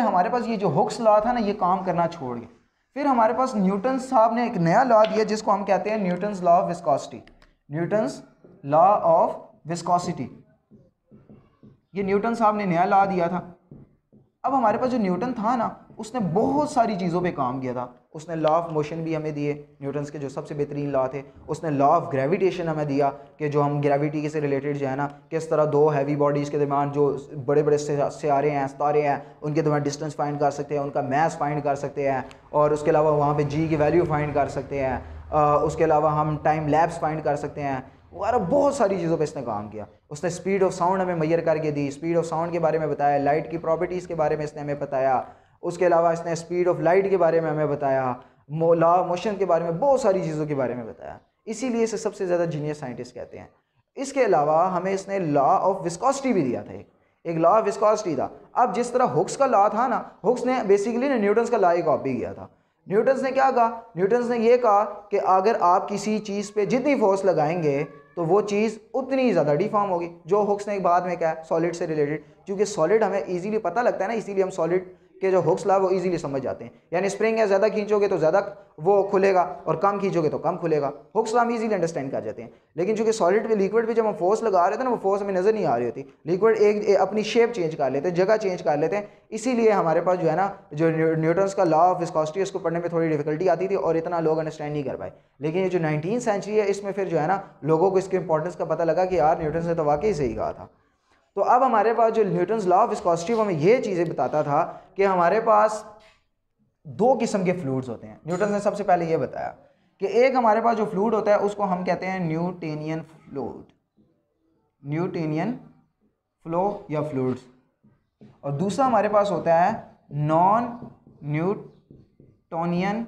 हमारे पास ये जो हुक्स लॉ था ना, ये काम करना छोड़ गया। फिर हमारे पास न्यूटन साहब ने एक नया लॉ दिया जिसको हम कहते हैं Newton's law of viscosity. Newton's law of viscosity, ये न्यूटन साहब ने नया लॉ दिया था। अब हमारे पास जो न्यूटन था ना, उसने बहुत सारी चीज़ों पे काम किया था। उसने लॉ ऑफ मोशन भी हमें दिए, न्यूटन्स के जो सबसे बेहतरीन लॉ थे। उसने लॉ ऑफ ग्रेविटेशन हमें दिया कि जो हम ग्रेविटी से रिलेटेड जो है ना, किस तरह दो हैवी बॉडीज़ के दरमियान जो बड़े बड़े सियारे हैं, सितारे हैं, उनके दरमियान डिस्टेंस फाइंड कर सकते हैं, उनका मैस फाइंड कर सकते हैं, और उसके अलावा वहाँ पे जी की वैल्यू फाइंड कर सकते हैं। उसके अलावा हम टाइम लैप्स फाइंड कर सकते हैं, और बहुत सारी चीज़ों पे इसने काम किया। उसने स्पीड ऑफ साउंड हमें मैयर करके दी, स्पीड ऑफ साउंड के बारे में बताया, लाइट की प्रॉपर्टीज़ के बारे में इसने हमें बताया। उसके अलावा इसने स्पीड ऑफ लाइट के बारे में हमें बताया, लॉ ऑफ मोशन के बारे में, बहुत सारी चीज़ों के बारे में बताया। इसीलिए इसे सबसे ज़्यादा जीनियस साइंटिस्ट कहते हैं। इसके अलावा हमें इसने लॉ ऑफ विस्कोसिटी भी दिया था, एक लॉ ऑफ विस्कोसिटी था। अब जिस तरह हुक्स का लॉ था ना, हुक्स ने बेसिकली ना न्यूटन्स का लॉ ही कॉपी किया था। न्यूटन्स ने क्या कहा? न्यूटन्स ने ये कहा कि अगर आप किसी चीज़ पे जितनी फोर्स लगाएंगे तो वो चीज़ उतनी ज़्यादा डिफॉर्म होगी। जो हुक्स ने बाद में कहा सॉलिड से रिलेटेड, क्योंकि सॉलिड हमें इजीली पता लगता है ना, इसीलिए हम सॉलिड के जो हुक्स ला वो इजीली समझ जाते हैं। यानी स्प्रिंग है, ज़्यादा खींचोगे तो ज़्यादा वो खुलेगा और कम खींचोगे तो कम खुलेगा। हुक्स ला हम इजीली अंडरस्टैंड कर जाते हैं। लेकिन चूंकि सॉलिड पे, लिक्विड पे जब हम फोर्स लगा रहे थे ना, वो फोर्स हमें नज़र नहीं आ रही होती। लिक्विड एक अपनी शेप चेंज कर लेते हैं, जगह चेंज कर लेते हैं। इसीलिए हमारे पास जो है ना, जो न्यूटन्स का लॉ ऑफ विस्कोसिटी, उसको पढ़ने में थोड़ी डिफिकल्टी आती थी और इतना लोग अंडरस्टैंड नहीं कर पाए। लेकिन ये जो 19वीं सेंचुरी है, इसमें फिर जो है ना, लोगों को इसके इंपॉर्टेंस का पता लगा कि यार न्यूटन ने तो वाकई सही कहा था। तो अब हमारे पास जो न्यूटन्स लॉ ऑफ विस्कोसिटी वो हमें ये चीज़ें बताता था कि हमारे पास दो किस्म के फ्लूइड्स होते हैं। न्यूटन ने सबसे पहले ये बताया कि एक हमारे पास जो फ्लूइड होता है उसको हम कहते हैं न्यूटोनियन फ्लूइड, न्यूटोनियन फ्लो या फ्लूइड्स, और दूसरा हमारे पास होता है नॉन न्यूटोनियन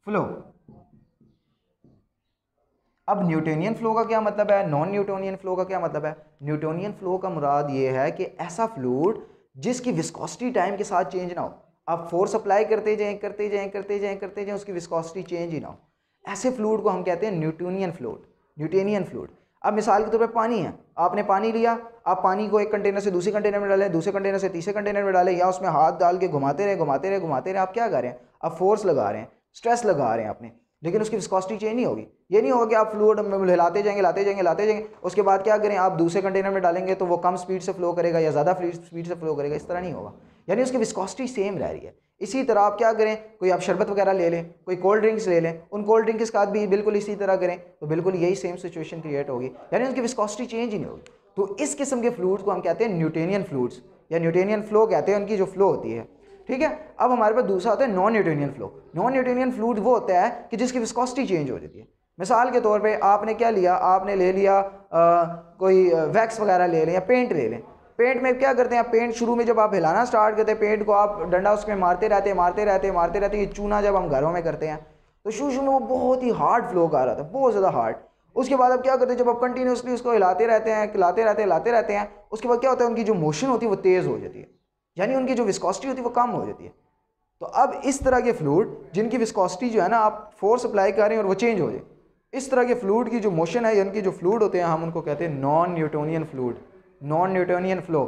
फ्लो। अब न्यूटोनियन फ्लो का क्या मतलब है, नॉन न्यूटोनियन फ्लो का क्या मतलब है? न्यूटोनियन फ्लो का मुराद ये है कि ऐसा फ्लूइड जिसकी विस्कोसिटी टाइम के साथ चेंज ना हो। आप फोर्स अप्लाई करते जाएं करते जाएं करते जाएं करते जाएं, उसकी विस्कोसिटी चेंज ही ना हो, ऐसे फ्लूइड को हम कहते हैं न्यूटोनियन फ्लूइड, न्यूटोनियन फ्लूइड। अब मिसाल के तौर पर पानी है, आपने पानी लिया, आप पानी को एक कंटेनर से दूसरे कंटेनर में डालें, दूसरे कंटेनर से तीसरे कंटेनर में डालें, या उसमें हाथ डाल के घुमाते रहे घुमाते रहे घुमाते रहे, आप क्या कर रहे हैं? आप फोर्स लगा रहे हैं, स्ट्रेस लगा रहे हैं अपने, लेकिन उसकी विस्कोसिटी चेंज नहीं होगी। ये नहीं होगा कि आप फ्लूइड में हिलाते जाएंगे लाते जाएंगे लाते जाएंगे, उसके बाद क्या करें, आप दूसरे कंटेनर में डालेंगे तो वो कम स्पीड से फ्लो करेगा या ज़्यादा स्पीड से फ्लो करेगा, इस तरह नहीं होगा। यानी उसकी विस्कोसिटी सेम रह रही है। इसी तरह आप क्या करें, कोई आप शरबत वगैरह ले लें, कोई कोल्ड ड्रिंक्स ले लें, उन कोल्ड ड्रिंक के साथ भी बिल्कुल इसी तरह करें तो बिल्कुल यही सेम सिचुएशन क्रिएट होगी, यानी उनकी विस्कोसिटी चेंज ही नहीं होगी। तो इस किस्म के फ्लूइड्स को हम कहते हैं न्यूटोनियन फ्लूइड्स या न्यूटोनियन फ्लो कहते हैं, उनकी जो फ्लो होती है। ठीक है। अब हमारे पास दूसरा होता है non Newtonian flow. Non Newtonian fluid वो होता है कि जिसकी विस्कोसिटी चेंज हो जाती है। मिसाल के तौर पे आपने क्या लिया, आपने ले लिया कोई वैक्स वगैरह ले लें या पेंट ले लें। पेंट में क्या करते हैं, पेंट शुरू में जब आप हिलाना स्टार्ट करते हैं, पेंट को आप डंडा उसमें मारते रहते ये चूना जब हम घरों में करते हैं तो शुरू में वो बहुत ही हार्ड फ्लो कर रहा था, बहुत ज़्यादा हार्ड। उसके बाद अब क्या करते हैं, जब आप कंटिन्यूसली उसको हिलाते रहते हैं, उसके बाद क्या होता है, उनकी जो मोशन होती है वो तेज़ हो जाती है, यानी उनकी जो विस्कोसिटी होती है वो कम हो जाती है। तो अब इस तरह के फ्लूइड जिनकी विस्कोसिटी जो है ना, आप फोर्स अप्लाई कर रहे हैं और वो चेंज हो जाए, इस तरह के फ्लूइड की जो मोशन है, यानी कि जो फ्लूइड होते हैं, हम उनको कहते हैं non Newtonian fluid, non Newtonian flow.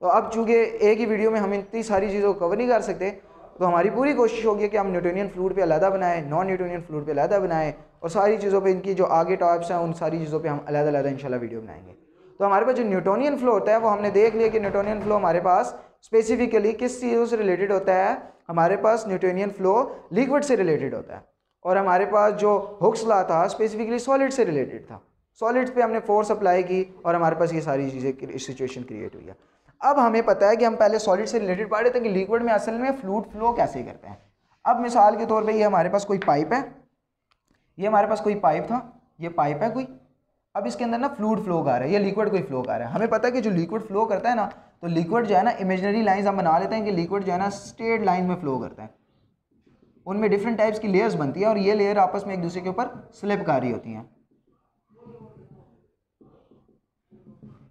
तो अब चूँकि एक ही वीडियो में हम इतनी सारी चीज़ों को कवर नहीं कर सकते, तो हमारी पूरी कोशिश होगी कि हम न्यूटोनियन फ्लूइड पे अलहदा बनाएं, नॉन न्यूटोनियन फ्लूइड पे अलहदा बनाएं, और सारी चीज़ों पे इनकी जो आगे टॉपिक्स हैं उन सारी चीज़ों पे हम अलग-अलग इंशाल्लाह वीडियो बनाएंगे। तो हमारे पास जो न्यूटोनियन फ्लो होता है वो हमने देख लिया कि न्यूटोनियन फ्लो हमारे पास स्पेसिफिकली किस चीज़ों से रिलेटेड होता है। हमारे पास न्यूटोनियन फ्लो लिक्विड से रिलेटेड होता है, और हमारे पास जो हुक्स लॉ था स्पेसिफिकली सॉलिड से रिलेटेड था। सॉलिड्स पे हमने फोर्स अप्लाई की और हमारे पास ये सारी चीज़ें सिचुएशन क्रिएट हुई है। अब हमें पता है कि हम पहले सॉलिड से रिलेटेड पढ़ रहे थे कि लिक्विड में असल में फ्लूइड फ्लो कैसे करते हैं। अब मिसाल के तौर पे ये हमारे पास कोई पाइप है, ये हमारे पास कोई पाइप था, ये पाइप है कोई, अब इसके अंदर ना फ्लूइड फ्लो कर रहा है, ये लिक्विड कोई फ्लो कर रहा है। हमें पता है कि जो लिक्विड फ्लो करता है ना, तो लिक्विड जो है ना इमेजिनरी लाइंस हम बना लेते हैं कि लिक्विड जो है ना स्ट्रेट लाइन में फ्लो करता है, उनमें डिफरेंट टाइप्स की लेयर्स बनती है और ये लेयर आपस में एक दूसरे के ऊपर स्लिप कर रही होती हैं।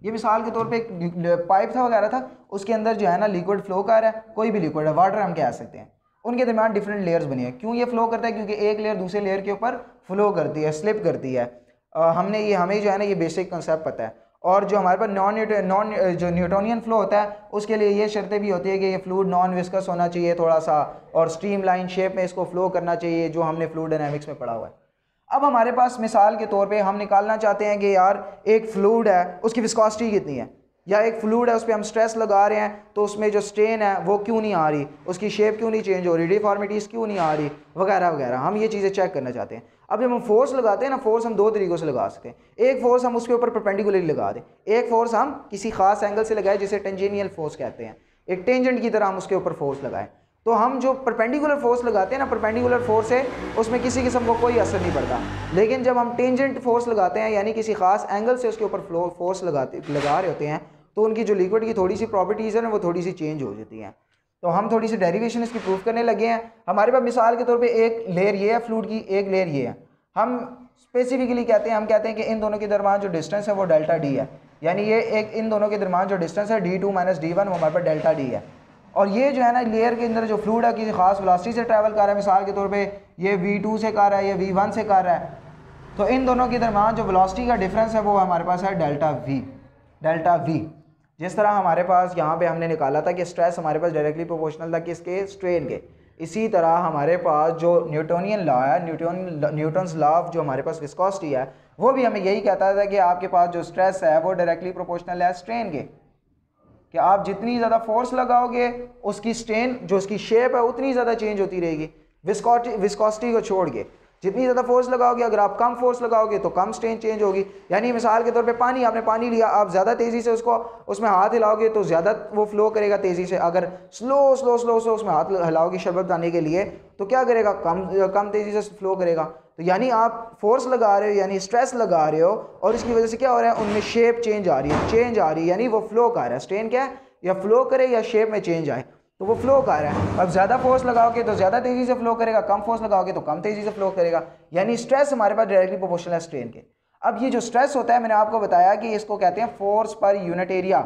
ये मिसाल के तौर पे एक पाइप था वगैरह था, उसके अंदर जो है ना लिक्विड फ्लो कर रहा है, कोई भी लिक्विड है, वाटर हम कह सकते हैं, उनके दरमियान डिफरेंट लेयर्स बनी है। क्यों ये फ्लो करता है? क्योंकि एक लेयर दूसरे लेयर के ऊपर फ्लो करती है, स्लिप करती है। हमें जो है ना ये बेसिक कंसेप्ट पता है। और जो हमारे पास नॉन जो न्यूटोनियन फ्लो होता है उसके लिए ये शर्तें भी होती है कि ये फ्लूइड नॉन विस्कस होना चाहिए थोड़ा सा, और स्ट्रीम लाइन शेप में इसको फ्लो करना चाहिए, जो हमने फ्लूइड डायनामिक्स में पढ़ा हुआ है। अब हमारे पास मिसाल के तौर पे हम निकालना चाहते हैं कि यार एक फ्लूइड है उसकी विस्कोसिटी कितनी है, या एक फ्लूइड है उस पर हम स्ट्रेस लगा रहे हैं तो उसमें जो स्ट्रेन है वो क्यों नहीं आ रही, उसकी शेप क्यों नहीं चेंज हो रही, डिफॉर्मिटीज़ क्यों नहीं आ रही, वगैरह वगैरह। हम ये चीज़ें चेक करना चाहते हैं। अब जब हम फोर्स लगाते हैं ना, फोर्स हम दो तरीक़ों से लगा सकते हैं। एक फोर्स हम उसके ऊपर परपेंडिकुलरली लगा दें, एक फोर्स हम किसी खास एंगल से लगाए जिसे टेंजेनियल फोर्स कहते हैं, एक टेंजेंट की तरह हम उसके ऊपर फोर्स लगाएं। तो हम जो परपेंडिकुलर फोर्स लगाते हैं ना, परपेंडिकुलर फोर्स है उसमें किसी किस्म को कोई असर नहीं पड़ता। लेकिन जब हम टेंजेंट फोर्स लगाते हैं यानी किसी खास एंगल से उसके ऊपर फोर्स लगा रहे होते हैं तो उनकी जो लिक्विड की थोड़ी सी प्रॉपर्टीज़ है वो थोड़ी सी चेंज हो जाती हैं। तो हम थोड़ी सी डेरिवेशन इसकी प्रूफ करने लगे हैं। हमारे पास मिसाल के तौर पे एक लेयर ये है फ्लूइड की, एक लेयर ये है। हम स्पेसिफिकली कहते हैं, हम कहते हैं कि इन दोनों के दरमियान जो डिस्टेंस है वो डेल्टा डी है, यानी ये एक इन दोनों के दरमियान जो डिस्टेंस है d2 - d1 वो हमारे पास डेल्टा डी है। और ये जो है ना लेयर के अंदर जो फ्लूइड है किसी खास वेलोसिटी से ट्रैवल कर रहा है, मिसाल के तौर पे ये v2 से कर रहा है, ये v1 से कर रहा है, तो इन दोनों के दरमियान जो वेलोसिटी का डिफरेंस है वो हमारे पास है डेल्टा वी। जिस तरह हमारे पास यहाँ पे हमने निकाला था कि स्ट्रेस हमारे पास डायरेक्टली प्रोपोर्शनल था किसके, स्ट्रेन के, इसी तरह हमारे पास जो न्यूटोनियन लॉ है, न्यूटन्स लॉ ऑफ जो हमारे पास विस्कोसिटी है, वो भी हमें यही कहता था कि आपके पास जो स्ट्रेस है वो डायरेक्टली प्रोपोर्शनल है स्ट्रेन के, कि आप जितनी ज़्यादा फोर्स लगाओगे उसकी स्ट्रेन जो उसकी शेप है उतनी ज़्यादा चेंज होती रहेगी, विस्कोसिटी को छोड़ के। जितनी ज़्यादा फोर्स लगाओगे, अगर आप कम फोर्स लगाओगे तो कम स्ट्रेन चेंज होगी। यानी मिसाल के तौर पे पानी, आपने पानी लिया, आप ज़्यादा तेज़ी से उसको उसमें हाथ हिलाओगे तो ज़्यादा वो फ्लो करेगा तेज़ी से, अगर स्लो से उसमें हाथ हिलाओगे शरबत बनाने के लिए तो क्या करेगा, कम तेज़ी से फ्लो करेगा। तो यानी आप फोर्स लगा रहे हो, यानी स्ट्रेस लगा रहे हो, और इसकी वजह से क्या हो रहा है, उनमें शेप चेंज आ रही है, यानी वो फ्लो कर रहा है। स्ट्रेन क्या है, या फ्लो करे या शेप में चेंज आए, तो वो फ्लो कर रहा है। अब ज़्यादा फोर्स लगाओगे तो ज़्यादा तेज़ी से फ्लो करेगा, कम फोर्स लगाओगे तो कम तेज़ी से फ्लो करेगा। यानी स्ट्रेस हमारे पास डायरेक्टली प्रोपोर्शनल है स्ट्रेन के। अब ये जो स्ट्रेस होता है, मैंने आपको बताया कि इसको कहते हैं force per unit area.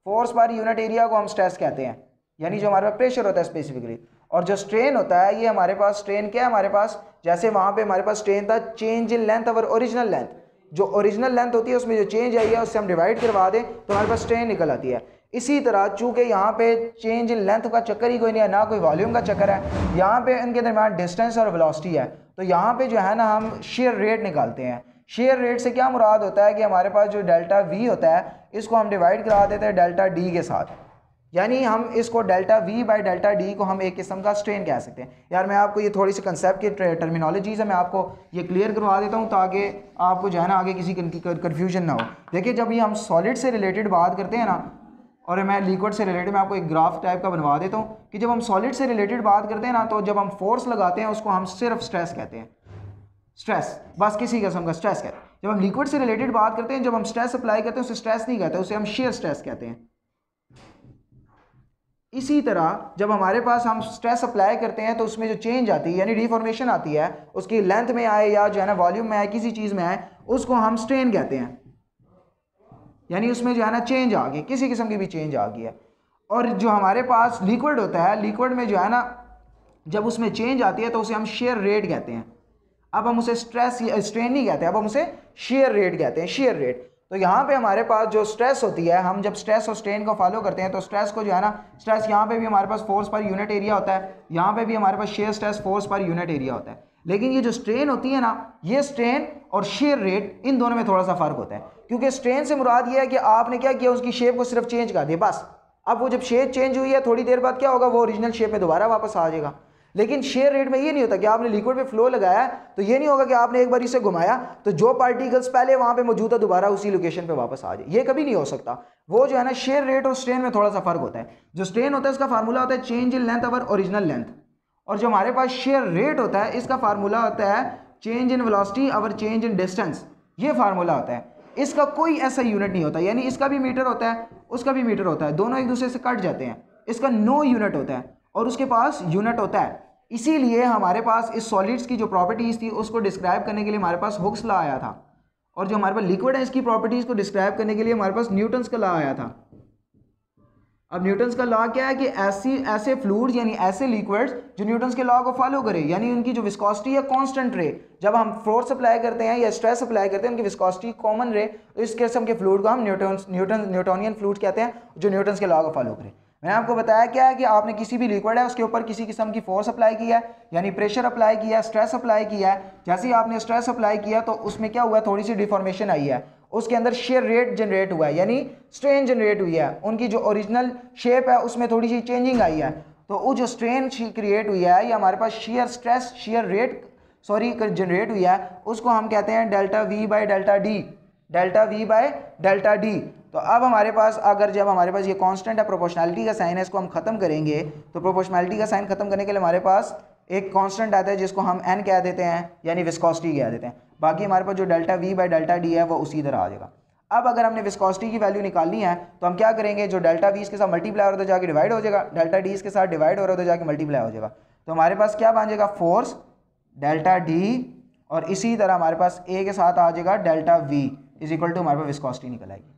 Force per unit area को हम स्ट्रेस कहते हैं, यानी जो हमारे पास प्रेशर होता है स्पेसिफिकली। और जो स्ट्रेन होता है, ये हमारे पास स्ट्रेन क्या है, हमारे पास जैसे वहाँ पे हमारे पास स्ट्रेन था change in length over original length, जो ओरिजिनल लेंथ होती है उसमें जो चेंज आई है उससे हम डिवाइड करवा दें तो हमारे पास स्ट्रेन निकल आती है। इसी तरह चूंकि यहाँ पे चेंज इन लेंथ का चक्कर ही कोई नहीं है, ना कोई वॉल्यूम का चक्कर है, यहाँ पे इनके दरमियान डिस्टेंस और वेलोसिटी है, तो यहाँ पे जो है ना हम शेयर रेट निकालते हैं। शेयर रेट से क्या मुराद होता है कि हमारे पास जो डेल्टा वी होता है इसको हम डिवाइड करा देते हैं डेल्टा डी के साथ, यानी हम इसको delta V by delta D को हम एक किस्म का स्ट्रेन कह सकते हैं। यार मैं आपको ये थोड़ी सी कंसेप्ट की टर्मिनोलॉजीज है, मैं आपको ये क्लियर करवा देता हूँ ताकि आपको जो है ना आगे किसी कन्फ्यूजन ना हो। देखिए जब ये हम सॉलिड से रिलेटेड बात करते हैं ना, और मैं लिक्विड से रिलेटेड मैं आपको एक ग्राफ टाइप का बनवा देता हूँ कि जब हम सॉलिड से रिलेटेड बात करते हैं ना, तो जब हम फोर्स लगाते हैं उसको हम सिर्फ स्ट्रेस कहते हैं, स्ट्रेस, बस किसी किस्म का स्ट्रेस कहते हैं। जब हम लिक्विड से रिलेटेड बात करते हैं, जब हम स्ट्रेस अप्लाई करते हैं उसे स्ट्रेस नहीं कहते, उसे हम शेयर स्ट्रेस कहते हैं। इसी तरह जब हमारे पास हम स्ट्रेस अप्लाई करते हैं तो उसमें जो चेंज आती है यानी डिफॉर्मेशन आती है, उसकी लेंथ में आए या जो है ना वॉल्यूम में आए, किसी चीज़ में आए, उसको हम स्ट्रेन कहते हैं। यानी उसमें जो है ना चेंज आ गई, किसी किस्म की भी चेंज आ गई है। और जो हमारे पास लिक्विड होता है, लिक्विड में जो है ना जब उसमें चेंज आती है तो उसे हम शेयर रेट कहते हैं। अब हम उसे स्ट्रेन नहीं कहते, अब हम उसे शेयर रेट कहते हैं, शेयर रेट। तो यहाँ पे हमारे पास जो स्ट्रेस होती है, हम जब स्ट्रेस और स्ट्रेन को फॉलो करते हैं तो स्ट्रेस को जो है ना, स्ट्रेस यहाँ पे भी हमारे पास फोर्स पर यूनिट एरिया होता है, यहाँ पे भी हमारे पास shear stress force per unit area होता है। लेकिन ये जो स्ट्रेन होती है ना, ये स्ट्रेन और शेयर रेट इन दोनों में थोड़ा सा फर्क होता है, क्योंकि स्ट्रेन से मुराद ये है कि आपने क्या किया, उसकी शेप को सिर्फ चेंज कर दिया बस। अब वो जब शेप चेंज हुई है थोड़ी देर बाद क्या होगा, वो ओरिजिनल शेप में दोबारा वापस आ जाएगा। लेकिन शेयर रेट में ये नहीं होता कि आपने लिक्विड पे फ्लो लगाया तो ये नहीं होगा कि आपने एक बार इसे घुमाया तो जो पार्टिकल्स पहले वहां पे मौजूद है दोबारा उसी लोकेशन पे वापस आ जाए, ये कभी नहीं हो सकता। वो जो है ना शेयर रेट और स्ट्रेन में थोड़ा सा फर्क होता है। जो स्ट्रेन होता है इसका फार्मूला होता है change in length over original length, और जो हमारे पास शेयर रेट होता है इसका फार्मूला होता है change in velocity over change in distance, ये फार्मूला होता है। इसका कोई ऐसा यूनिट नहीं होता, यानी इसका भी मीटर होता है उसका भी मीटर होता है, दोनों एक दूसरे से कट जाते हैं। इसका नो यूनिट होता है और उसके पास यूनिट होता है। इसीलिए हमारे पास इस सॉलिड्स की जो प्रॉपर्टीज़ थी उसको डिस्क्राइब करने के लिए हमारे पास हुक्स लॉ आया था, और जो हमारे पास लिक्विड है इसकी प्रॉपर्टीज़ को डिस्क्राइब करने के लिए हमारे पास न्यूटन्स का लॉ आया था। अब न्यूटन्स का लॉ क्या है कि ऐसे फ्लूइड्स यानी ऐसे लिक्विड्स जो न्यूटन्स के लॉ को फॉलो करे, यानी उनकी जो विस्कोसिटी है कांस्टेंट रहे, जब हम फोर्स अप्लाई करते हैं या स्ट्रेस अप्लाई करते हैं उनकी विस्कोसिटी कॉमन रहे, तो इस किस्म के फ्लूइड को हम न्यूटोनियन फ्लूइड कहते हैं जो न्यूटन्स के लॉ को फॉलो करे। मैंने आपको बताया क्या है कि आपने किसी भी लिक्विड है उसके ऊपर किसी किस्म की फोर्स अप्लाई किया है, यानी प्रेशर अप्लाई किया, स्ट्रेस अप्लाई किया है। जैसे ही आपने स्ट्रेस अप्लाई किया तो उसमें क्या हुआ, थोड़ी सी डिफॉर्मेशन आई है, उसके अंदर शेयर रेट जनरेट हुआ है, यानी स्ट्रेन जनरेट हुई है, उनकी जो ओरिजिनल शेप है उसमें थोड़ी सी चेंजिंग आई है। तो वो जो स्ट्रेन क्रिएट हुई है या हमारे पास shear stress shear rate generate हुई है, उसको हम कहते हैं delta V by delta D, delta V by delta D. तो अब हमारे पास अगर जब हमारे पास ये कांस्टेंट है, प्रोपोर्शनैलिटी का साइन है, इसको हम खत्म करेंगे तो प्रोपोर्शनैलिटी का साइन खत्म करने के लिए हमारे पास एक कांस्टेंट आता है जिसको हम एन कह देते हैं, यानी विस्कोसिटी कह देते हैं। बाकी हमारे पास जो delta V by delta D है वो उसी तरह आ जाएगा। अब अगर हमने विस्कोसिटी की वैल्यू निकालनी है तो हम क्या करेंगे, जो डेल्टा वी इसके साथ मल्टीप्लाई हो रहा है जाके डिवाइड हो जाएगा, डेल्टा डी इसके साथ डिवाइड हो रहा है जाके मल्टीप्लाई हो जाएगा। तो हमारे पास क्या बन जाएगा, फोर्स डेल्टा डी, और इसी तरह हमारे पास ए के साथ आ जाएगा delta V is equal to हमारे पास विस्कोसिटी निकल आएगी।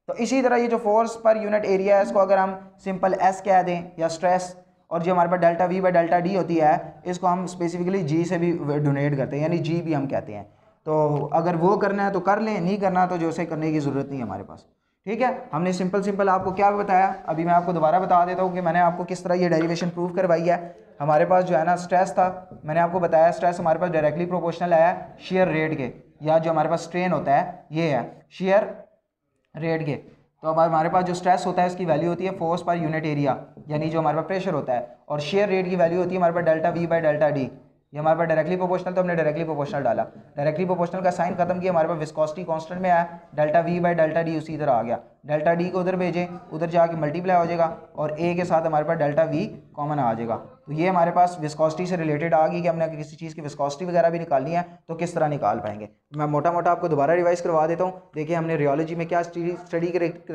तो इसी तरह ये जो फोर्स पर यूनिट एरिया है इसको अगर हम सिंपल एस कह दें या स्ट्रेस, और जो हमारे पास delta V by delta D होती है इसको हम स्पेसिफिकली जी से भी डोनेट करते हैं, यानी जी भी हम कहते हैं। तो अगर वो करना है तो कर लें, नहीं करना तो जो से करने की ज़रूरत नहीं है हमारे पास। ठीक है, हमने सिंपल आपको क्या बताया, अभी मैं आपको दोबारा बता देता हूँ कि मैंने आपको किस तरह ये डेरिवेशन प्रूव करवाई है। हमारे पास जो है ना स्ट्रेस था, मैंने आपको बताया स्ट्रेस हमारे पास डायरेक्टली प्रोपोर्शनल आया शेयर रेट के, या जो हमारे पास स्ट्रेन होता है ये है शेयर रेट के। तो अब हमारे पास जो स्ट्रेस होता है उसकी वैल्यू होती है फोर्स पर यूनिट एरिया, यानी जो हमारे पास प्रेशर होता है, और शेयर रेट की वैल्यू होती है हमारे पास delta V by delta D. ये हमारे पास डायरेक्टली प्रोपोर्शनल, तो हमने डायरेक्टली प्रोपोर्शनल डाला, डायरेक्टली प्रोपोर्शनल का साइन खत्म किया, हमारे पास विस्कोसिटी कांस्टेंट में आया, delta V by delta D उसी तरह आ गया, डेल्टा डी को उधर भेजें, उधर जाके मल्टीप्लाई हो जाएगा, और ए के साथ हमारे पास डेल्टा वी कॉमन आ जाएगा। तो ये हमारे पास विस्कोसिटी से रिलेटेड आ गई कि हमने किसी चीज़ की विस्कोसिटी वगैरह भी निकालनी है तो किस तरह निकाल पाएंगे। मैं मोटा मोटा आपको दोबारा रिवाइज करवा देता हूँ। देखिए हमने रियोलॉजी में क्या स्टडी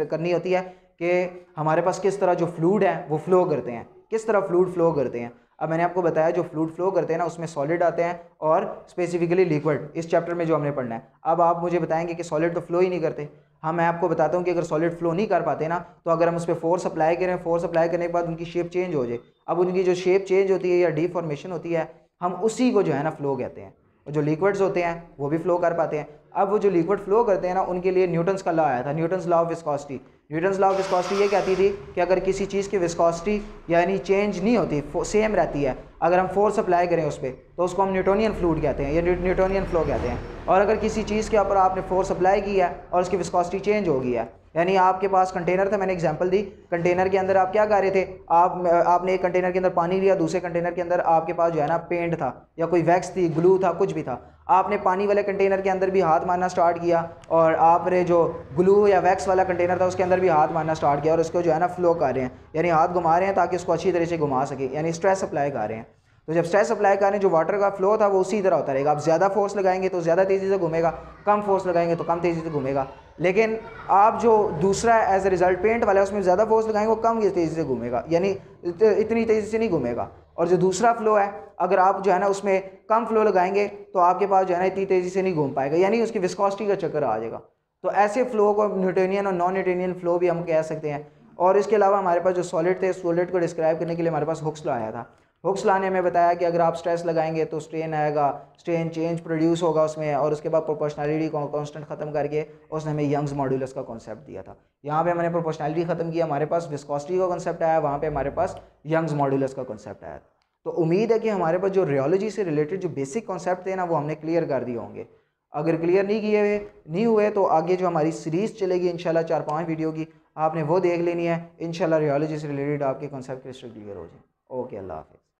करनी होती है कि हमारे पास किस तरह जो फ्लूइड है वो फ्लो करते हैं, किस तरह फ्लूइड फ्लो करते हैं। अब मैंने आपको बताया जो फ्लूइड फ्लो करते हैं ना उसमें सॉलिड आते हैं और स्पेसिफिकली लिक्विड, इस चैप्टर में जो हमने पढ़ना है। अब आप मुझे बताएंगे कि सॉलिड तो फ्लो ही नहीं करते। हाँ, मैं आपको बताता हूँ कि अगर सॉलिड फ्लो नहीं कर पाते ना तो अगर हम उस पर फोर्स अप्लाई करें, फोर्स अप्लाई करने के बाद उनकी शेप चेंज हो जाए, अब उनकी जो शेप चेंज होती है या डिफॉर्मेशन होती है, हम उसी को जो है ना फ्लो कहते हैं। और जो लिक्विड्स होते हैं वो भी फ्लो कर पाते हैं। अब वो जो लिक्विड फ्लो करते हैं ना उनके लिए न्यूटन्स का लॉ आया था, Newton's law of viscosity. Newton's law of viscosity ये कहती थी कि अगर किसी चीज़ की विस्कोसिटी यानी चेंज नहीं होती, सेम रहती है, अगर हम फोर्स अप्लाई करें उस पर तो उसको हम न्यूटोनियन फ्लूइड कहते हैं या न्यूटोनियन फ्लो कहते हैं। और अगर किसी चीज़ के ऊपर आपने फोर्स अप्लाई किया है और उसकी विस्कोसिटी चेंज हो गई है, यानी आपके पास कंटेनर था, मैंने एग्जांपल दी, कंटेनर के अंदर आप क्या कर रहे थे, आपने एक कंटेनर के अंदर पानी लिया, दूसरे कंटेनर के अंदर आपके पास जो है ना पेंट था या कोई वैक्स थी, ग्लू था, कुछ भी था। आपने पानी वाले कंटेनर के अंदर भी हाथ मारना स्टार्ट किया और आपने जो ग्लू या वैक्स वाला कंटेनर था उसके अंदर भी हाथ मारना स्टार्ट किया और इसको जो है ना फ्लो कर रहे हैं, यानी हाथ घुमा रहे हैं ताकि उसको अच्छी तरह से घुमा सके, यानी स्ट्रेस अप्लाई कर रहे हैं। तो जब स्ट्रेस अप्लाई करें जो वाटर का फ्लो था वो उसी तरह होता रहेगा। आप ज़्यादा फोर्स लगाएंगे तो ज़्यादा तेज़ी से घूमेगा, कम फोर्स लगाएंगे तो कम तेज़ी से घूमेगा। लेकिन आप जो दूसरा एज ए रिजल्ट पेंट वाला है उसमें ज़्यादा फोर्स लगाएंगे वो कम तेज़ी से घूमेगा, यानी इतनी तेज़ी से नहीं घूमेगा। और जो दूसरा फ्लो है अगर आप जो है ना उसमें कम फ्लो लगाएंगे तो आपके पास जो है ना इतनी तेज़ी से नहीं घूम पाएगा, यानी उसकी विस्कोसिटी का चक्कर आ जाएगा। तो ऐसे फ्लो को न्यूटोनियन और नॉन न्यूटोनियन फ्लो भी हम कह सकते हैं। और इसके अलावा हमारे पास जो सॉलिड थे, सॉलिड को डिस्क्राइब करने के लिए हमारे पास हुक्स लॉ आया था। हुक्स लॉ ने हमें बताया कि अगर आप स्ट्रेस लगाएंगे तो स्ट्रेन आएगा, स्ट्रेन चेंज प्रोड्यूस होगा उसमें, और उसके बाद प्रोपोर्शनैलिटी कांस्टेंट खत्म करके उसने हमें यंग्स मॉड्यूलस का कॉन्सेप्ट दिया था। यहाँ पे हमने प्रोपोर्शनैलिटी खत्म किया, हमारे पास विस्कोसिटी का कॉन्सेप्ट आया, वहाँ पे हमारे पास यंग्स मॉड्यूलस का कॉन्सेप्ट आया। तो उम्मीद है कि हमारे पास जो रियोलॉजी से रिलेटेड जो बेसिक कॉन्सेप्ट थे ना वो हमने क्लियर कर दिए होंगे। अगर क्लियर नहीं हुए तो आगे जो हमारी सीरीज़ चलेगी इंशाल्लाह 4-5 वीडियो की, आपने वो देख लेनी है। इंशाल्लाह रियोलॉजी से रिलेटेड आपके कॉन्सेप्ट क्लियर हो जाए। ओके, अल्लाह हाफ़िज़।